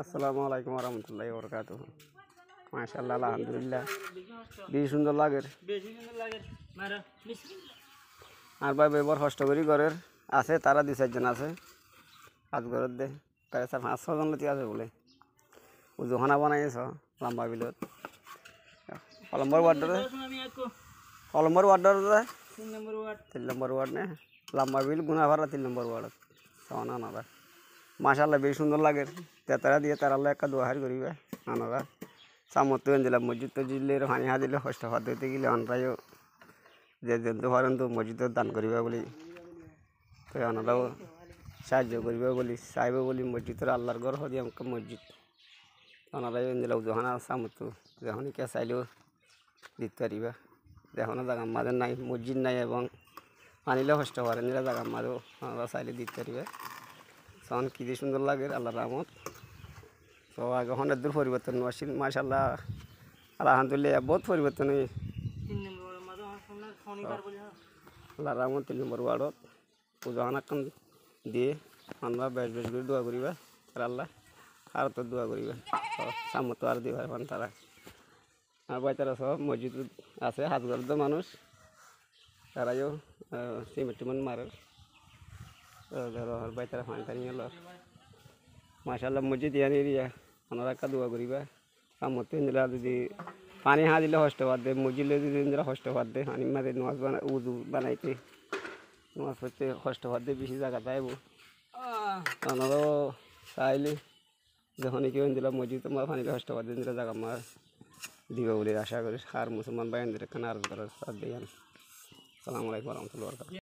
আসসালামু আলাইকুম রহমতুল্লাহি বরকাতুহু। মাশাআল্লাহ, আলহামদুলিল্লাহ, বেশি সুন্দর লাগে। আর ভাই ব্যবহার কষ্ট করি ঘরের আছে, তারা 2-4 জন আছে কাজ ঘরের দে, প্রায় 5-6 জন লোক আছে বলে। উজুখানা বানাইছ লম্বা বিলত কলম্বর ওয়ার্ডে, কলম্বর ওয়ার্ডে 3 নম্বর ওয়ার্ড নে লম্বা বিল গুনাভাড়া 3 নম্বর ওয়ার্ডত সমান আনারা। মাশাআল্লাহ, বেশ সুন্দর লাগে। তেতারা দিয়ে তারা একটা দোয়াহার করিবে আনারা সামর্থ্য দিলাম। মসজিদ তো জিলে পানি হা দিলে কষ্ট হতে গেলে অনরাইও যে জন্তু পারেন তো মসজিদ দান করিবে বলি, তো আনারাও সাহায্য করিবে বলি চাইবে বলি। মসজিদের আল্লাহর ঘর হদি আমাকে মসজিদ ওনারাই দিলাম যখন সামর্থ্য যখন কে চাইলেও দিতে পারিবা। যখন জায়গার মাঝে নাই, মসজিদ নাই এবং পানিলেও কষ্ট পারে নিরা জায়গার মাঝেও ওনারা চাইলে দিতে পারিবে। তখন কী যে সুন্দর লাগে আল্লাহর রহমত। তো আগে অনেক দূর পরিবর্তন আসছিল। মাশাআল্লাহ, আলহামদুলিল্লাহ, বহুত পরিবর্তন হয়ে আল্লাহর রহমত 3 নম্বর ওয়ার্ডত পূজাখানাক্ষণ দিয়ে আমরা বেশ বেশ করে দোয়া করিবা। আর আল্লাহ আর তো দোয়া করিবা সামর্থ্য আর দিবার পান তারা। আর ভাই তারা সব মসজিদ আছে হাতগর্দ মানুষ, তারাইও সিমেন্ট টিমেন্ট মারে ধরো ভাই তারা পানি টানি এলো। মাশাআল্লাহ, মসজিদ ইয়ান এরিয়া ওনারা একটা দোয়া করিবা। সামর্থ্য ইন্দিরা যদি পানি হা দিলে কষ্ট বাদ দে, মসজিদে যদি ইন্দিরা কষ্ট বাদ দে, পানি মাঝে নামাজ উজু বানাইতে নামাজ পড়তে কষ্ট বাদ দে, বেশি জায়গা যাইব ওনারাও চাইলে যখন কেউ ইন্দিরা মসজিদ তোমার পানিতে কষ্ট বাদ দে ইন্দিরা জায়গা মার দিবে বলে আশা করি। আর মুসলমান ভাই ইন্দিরা খান আর করার সাথ দিয়ে। আসসালামু আলাইকুম রহমতুল্লাহ।